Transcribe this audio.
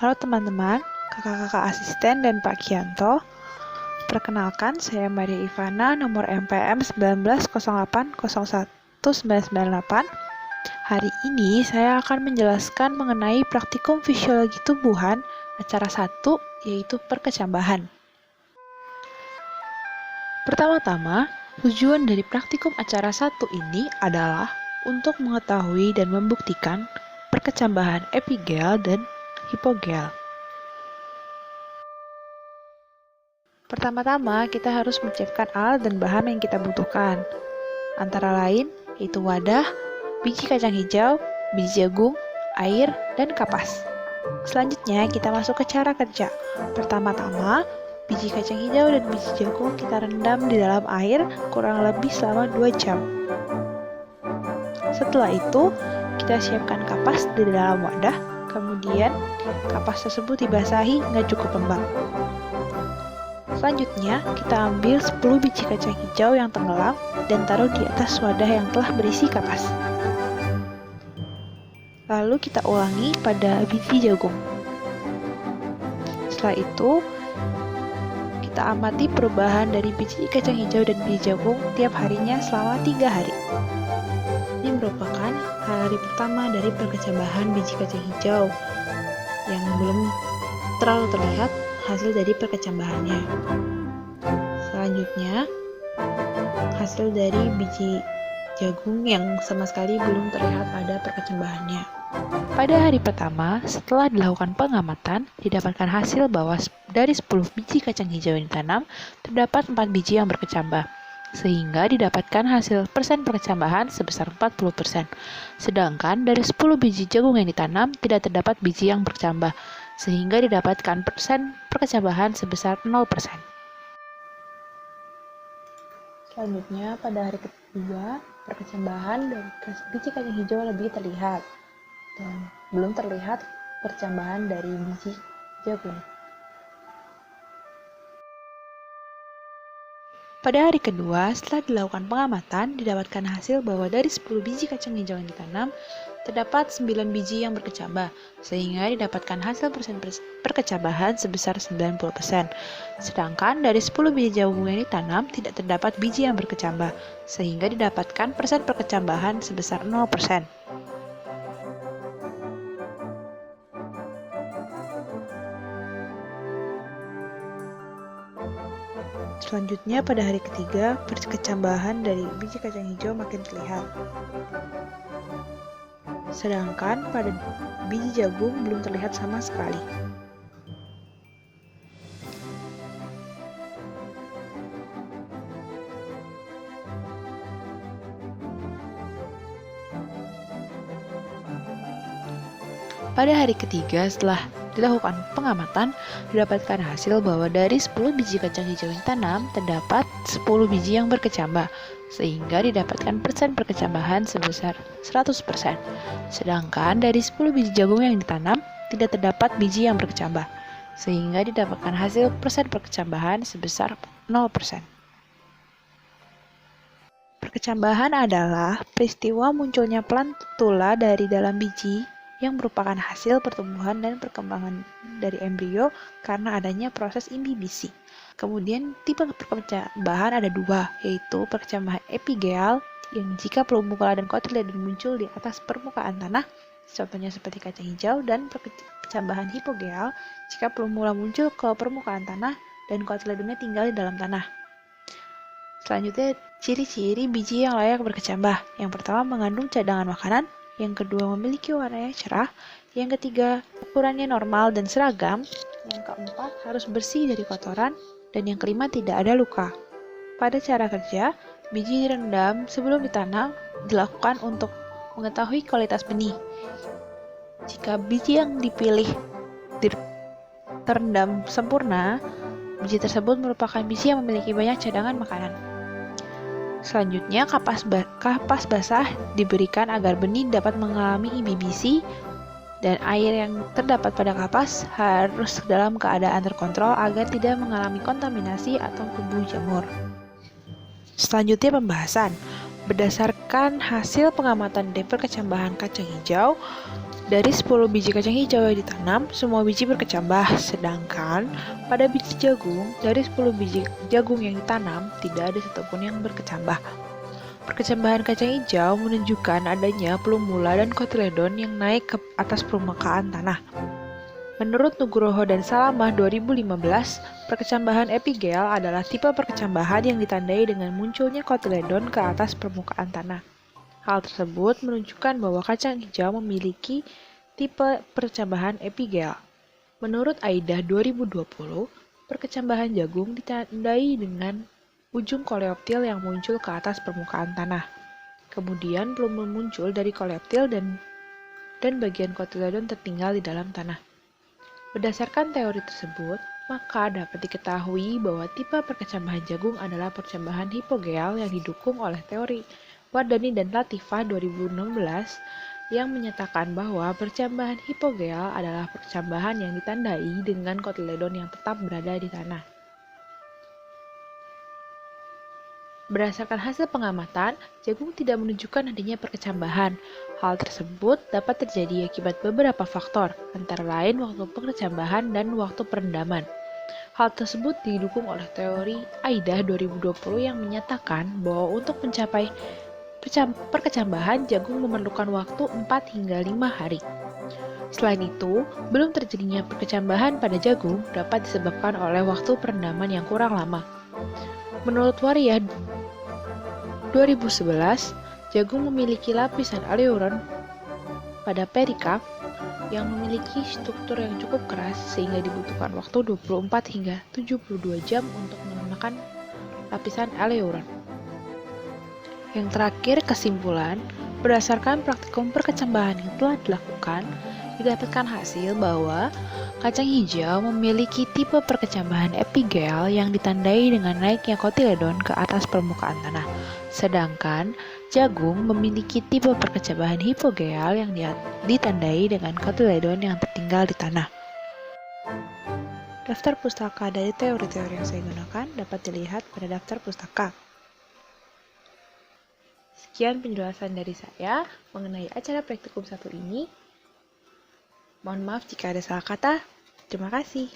Halo teman-teman, kakak-kakak asisten dan Pak Kianto. Perkenalkan, saya Maria Ivana, nomor MPM 1908019998. Hari ini saya akan menjelaskan mengenai praktikum fisiologi tubuhan acara 1, yaitu perkecambahan. Pertama-tama, tujuan dari praktikum acara 1 ini adalah untuk mengetahui dan membuktikan perkecambahan epigel dan hipogel. Pertama-tama, kita harus menyiapkan alat dan bahan yang kita butuhkan. Antara lain, yaitu wadah, biji kacang hijau, biji jagung, air, dan kapas. Selanjutnya, kita masuk ke cara kerja. Pertama-tama, biji kacang hijau dan biji jagung kita rendam di dalam air kurang lebih selama 2 jam. Setelah itu, kita siapkan kapas di dalam wadah, kemudian kapas tersebut dibasahi hingga cukup lembab. Selanjutnya, kita ambil 10 biji kacang hijau yang tenggelam dan taruh di atas wadah yang telah berisi kapas. Lalu kita ulangi pada biji jagung. Setelah itu, kita amati perubahan dari biji kacang hijau dan biji jagung tiap harinya selama 3 hari. Ini merupakan hari pertama dari perkecambahan biji kacang hijau yang belum terlalu terlihat hasil dari perkecambahannya. Selanjutnya, hasil dari biji jagung yang sama sekali belum terlihat ada perkecambahannya. Pada hari pertama, setelah dilakukan pengamatan, didapatkan hasil bahwa dari 10 biji kacang hijau yang ditanam, terdapat 4 biji yang berkecambah, sehingga didapatkan hasil persen perkecambahan sebesar 40%. Sedangkan dari 10 biji jagung yang ditanam, tidak terdapat biji yang berkecambah, sehingga didapatkan persen perkecambahan sebesar 0%. Selanjutnya, pada hari kedua, perkecambahan dari biji kacang hijau lebih terlihat, dan belum terlihat perkecambahan dari biji jagung. Pada hari kedua, setelah dilakukan pengamatan, didapatkan hasil bahwa dari 10 biji kacang hijau yang ditanam, terdapat 9 biji yang berkecambah, sehingga didapatkan hasil persen perkecambahan sebesar 90%. Sedangkan dari 10 biji jagung yang ditanam, tidak terdapat biji yang berkecambah, sehingga didapatkan persen perkecambahan sebesar 0%. Selanjutnya, pada hari ketiga, perkecambahan dari biji kacang hijau makin terlihat. Sedangkan pada biji jagung belum terlihat sama sekali. Pada hari ketiga, setelah dilakukan pengamatan, didapatkan hasil bahwa dari 10 biji kacang hijau yang ditanam, terdapat 10 biji yang berkecambah, sehingga didapatkan persen perkecambahan sebesar 100%. Sedangkan dari 10 biji jagung yang ditanam, tidak terdapat biji yang berkecambah, sehingga didapatkan hasil persen perkecambahan sebesar 0%. Perkecambahan adalah peristiwa munculnya plantula dari dalam biji yang merupakan hasil pertumbuhan dan perkembangan dari embrio karena adanya proses imbibisi. Kemudian tipe perkecambahan ada 2, yaitu perkecambahan epigel yang jika pelumuk dan kotiledon muncul di atas permukaan tanah, contohnya seperti kacang hijau, dan perkecambahan hipogel jika pelumuk muncul ke permukaan tanah dan kotiledonnya tinggal di dalam tanah. Selanjutnya, ciri-ciri biji yang layak berkecambah. Yang pertama, mengandung cadangan makanan. Yang kedua, memiliki warna yang cerah. Yang ketiga, ukurannya normal dan seragam. Yang keempat, harus bersih dari kotoran. Dan yang kelima, tidak ada luka. Pada cara kerja, biji direndam sebelum ditanam dilakukan untuk mengetahui kualitas benih. Jika biji yang dipilih terendam sempurna, biji tersebut merupakan biji yang memiliki banyak cadangan makanan. Selanjutnya, kapas basah diberikan agar benih dapat mengalami imbibisi, dan air yang terdapat pada kapas harus dalam keadaan terkontrol agar tidak mengalami kontaminasi atau kubu jamur. Selanjutnya, pembahasan. Berdasarkan hasil pengamatan dari perkecambahan kacang hijau, Dari 10 biji kacang hijau yang ditanam, semua biji berkecambah. Sedangkan pada biji jagung, dari 10 biji jagung yang ditanam, tidak ada satupun yang berkecambah. Perkecambahan kacang hijau menunjukkan adanya plumula dan kotiledon yang naik ke atas permukaan tanah. Menurut Nugroho dan Salamah 2015, perkecambahan epigel adalah tipe perkecambahan yang ditandai dengan munculnya kotiledon ke atas permukaan tanah. Hal tersebut menunjukkan bahwa kacang hijau memiliki tipe perkecambahan epigel. Menurut Aidah 2020, perkecambahan jagung ditandai dengan ujung koleoptil yang muncul ke atas permukaan tanah. Kemudian plumul muncul dari koleoptil dan bagian kotiledon tertinggal di dalam tanah. Berdasarkan teori tersebut, maka dapat diketahui bahwa tipe perkecambahan jagung adalah perkecambahan hipogeal yang didukung oleh teori Wardani dan Latifah 2016 yang menyatakan bahwa perkecambahan hipogeal adalah perkecambahan yang ditandai dengan kotiledon yang tetap berada di tanah. Berdasarkan hasil pengamatan, jagung tidak menunjukkan adanya perkecambahan. Hal tersebut dapat terjadi akibat beberapa faktor, antara lain waktu perkecambahan dan waktu perendaman. Hal tersebut didukung oleh teori Aidah 2020 yang menyatakan bahwa untuk mencapai perkecambahan jagung memerlukan waktu 4 hingga 5 hari. Selain itu, belum terjadinya perkecambahan pada jagung dapat disebabkan oleh waktu perendaman yang kurang lama. Menurut Waria 2011, jagung memiliki lapisan aleuron pada perikard yang memiliki struktur yang cukup keras sehingga dibutuhkan waktu 24 hingga 72 jam untuk melemahkan lapisan aleuron. Yang terakhir, kesimpulan, berdasarkan praktikum perkecambahan yang telah dilakukan, didapatkan hasil bahwa kacang hijau memiliki tipe perkecambahan epigel yang ditandai dengan naiknya kotiledon ke atas permukaan tanah. Sedangkan jagung memiliki tipe perkecambahan hipogeal yang ditandai dengan kotiledon yang tertinggal di tanah. Daftar pustaka dari teori-teori yang saya gunakan dapat dilihat pada daftar pustaka. Sekian penjelasan dari saya mengenai acara praktikum 1 ini. Mohon maaf jika ada salah kata. Terima kasih.